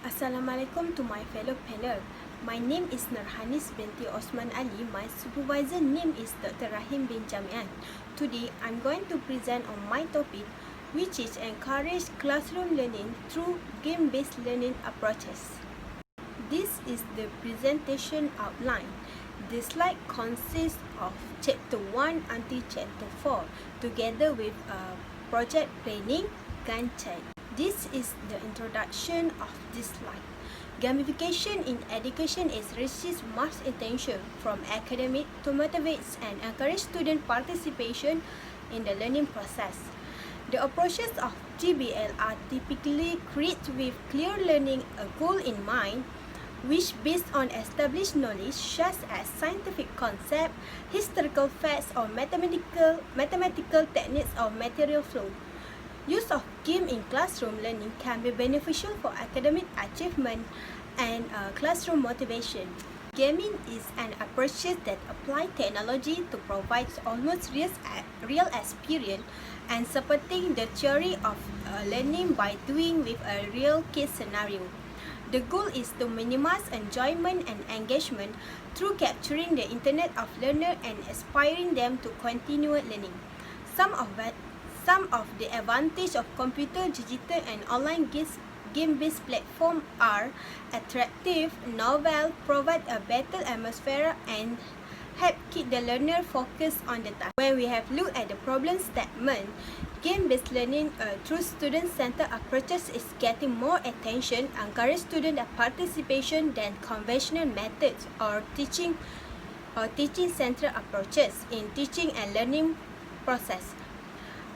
Assalamualaikum to my fellow panel. My name is Nurhanis binti Osman Ali. My supervisor name is Dr. Rahim bin Jamian. Today, I'm going to present on my topic, which is encourage classroom learning through game-based learning approaches. This is the presentation outline. The slide consists of Chapter 1 until Chapter 4, together with project planning, Gantt chart. This is the introduction of this slide. Gamification in education is receives much attention from academic to motivate and encourage student participation in the learning process. The approaches of GBL are typically created with clear learning a goal in mind, which based on established knowledge such as scientific concept, historical facts, or mathematical techniques of material flow. Use of game in classroom learning can be beneficial for academic achievement and classroom motivation. Gaming is an approach that applies technology to provide almost real experience and supporting the theory of learning by doing with a real case scenario. The goal is to minimize enjoyment and engagement through capturing the internet of learner and inspiring them to continue learning. Some of the advantages of computer, digital, and online game-based platforms are attractive, novel, provide a better atmosphere, and help keep the learner focused on the task. When we have looked at the problem statement, game-based learning through student-centered approaches is getting more attention, encourage student participation than conventional methods or teaching-centered approaches in teaching and learning process.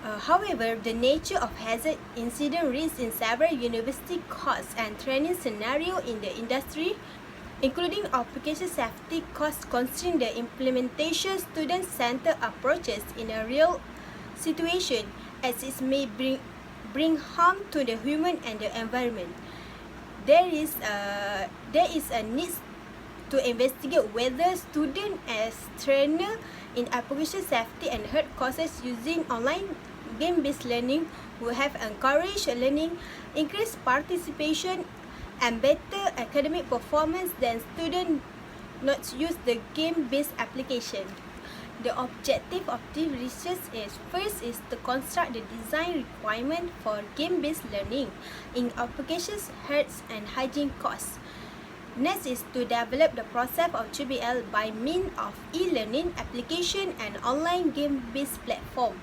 However, the nature of hazard incident risk in several university courses and training scenarios in the industry, including application safety costs, constrain the implementation student-centered approaches in a real situation, as it may bring harm to the human and the environment. There is a need to investigate whether students as trainer in application safety and health courses using online game-based learning will have encouraged learning, increased participation, and better academic performance than students not use the game-based application. The objective of this research is first is to construct the design requirement for game-based learning in applications, health, and hygiene courses. Next is to develop the process of GBL by means of e-learning application and online game-based platform.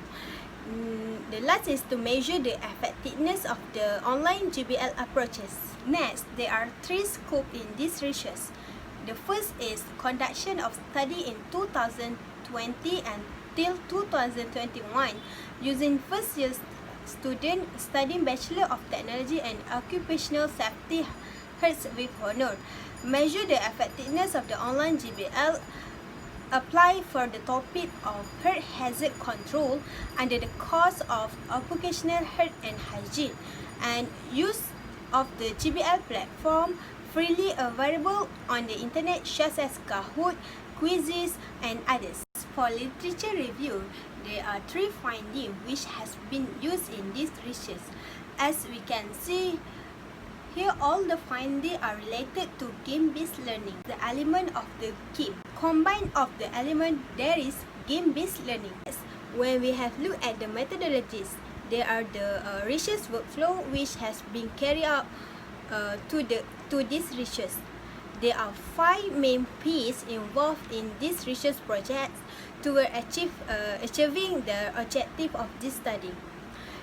The last is to measure the effectiveness of the online GBL approaches. Next, there are three scopes in this research. The first is conduction of study in 2020 until 2021 using first-year student studying Bachelor of Technology and Occupational Safety Health with honor. Measure the effectiveness of the online GBL. Apply for the topic of health hazard control under the course of occupational health and hygiene, and use of the GBL platform freely available on the internet such as Kahoot, quizzes, and others. For literature review, there are three findings which has been used in this research. As we can see here, all the findings are related to game-based learning. The element of the game. Combined of the element, there is game-based learning. When we have looked at the methodologies, there are the research workflow which has been carried out to this research. There are 5 main P's involved in this research project toward achieving the objective of this study.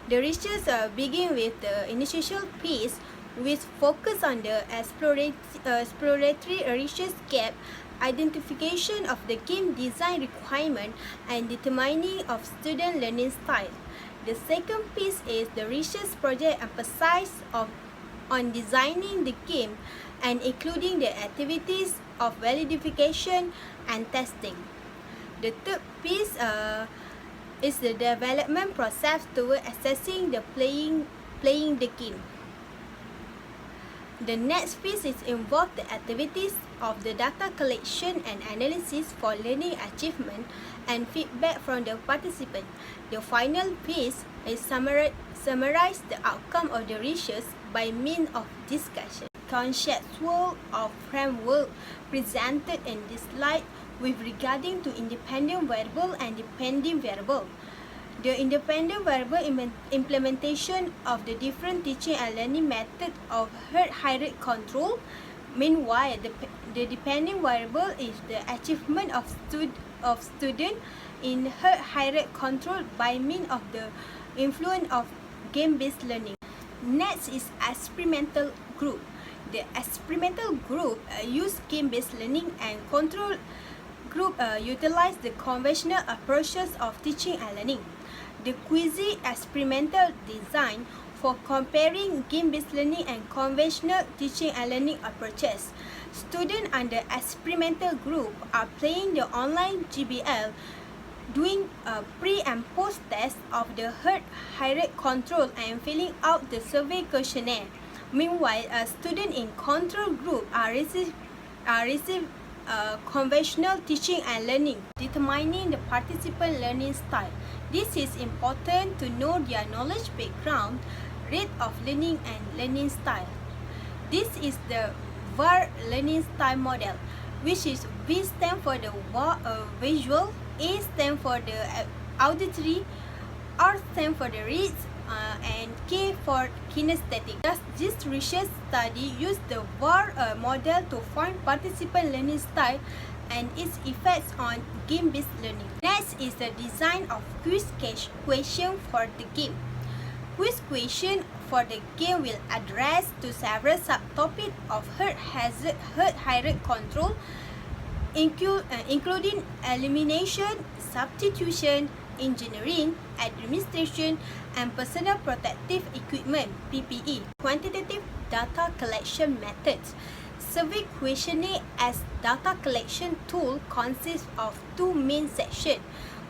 The research begin with the initial piece, which focus on the exploratory research gap, identification of the game design requirement, and determining of student learning style. The second piece is the research project emphasizes on designing the game and including the activities of validification and testing. The third piece is the development process toward assessing the playing the game. The next piece is involved the activities of the data collection and analysis for learning achievement and feedback from the participant. The final piece is summarize the outcome of the research by means of discussion. conceptual or framework presented in this slide with regarding to independent variable and dependent variable. The independent variable implementation of the different teaching and learning methods of hierarchy control. Meanwhile, the dependent variable is the achievement of student in hierarchy control by means of the influence of game-based learning. Next is experimental group. The experimental group use game-based learning, and control group utilize the conventional approaches of teaching and learning. The quasi-experimental design for comparing game-based learning and conventional teaching and learning approaches. Students under experimental group are playing the online GBL, doing a pre and post test of the hierarchy control and filling out the survey questionnaire. Meanwhile, a student in control group are receive conventional teaching and learning. Determining the participant learning style. This is important to know their knowledge background, rate of learning, and learning style. This is the VAR learning style model, which is V stand for the visual, A stand for the auditory, R stand for the reads, and K for kinesthetic. Thus, this research study used the VAR model to find participant learning style and its effects on game-based learning. Next is the design of quiz question for the game. Quiz question for the game will address to several subtopics of hierarchy control, including elimination, substitution, engineering, administration, and personal protective equipment (PPE). Quantitative data collection methods. Survey questionnaire as data collection tool consists of two main sections.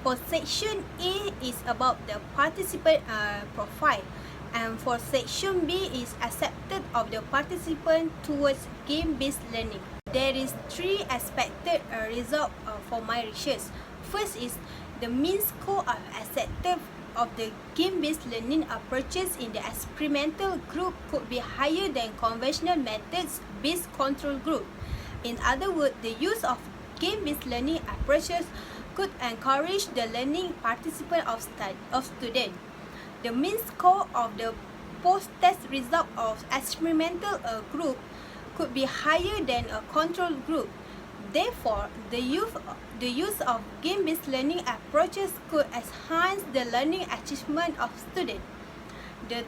For section A is about the participant profile, and for section B is acceptance of the participant towards game-based learning. There is three expected results for my research. First is the mean score of acceptance of the game-based learning approaches in the experimental group could be higher than conventional methods-based control group. In other words, the use of game-based learning approaches could encourage the learning participant of student. The mean score of the post-test result of experimental group could be higher than a control group. Therefore, the use of game-based learning approaches could enhance the learning achievement of students. The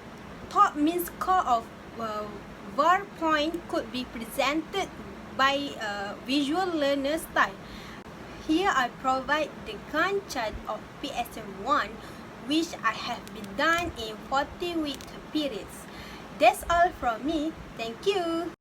top mean score of VAR point could be presented by visual learner style. Here I provide the Gantt chart of PSM1, which I have been done in 40-week periods. That's all from me. Thank you.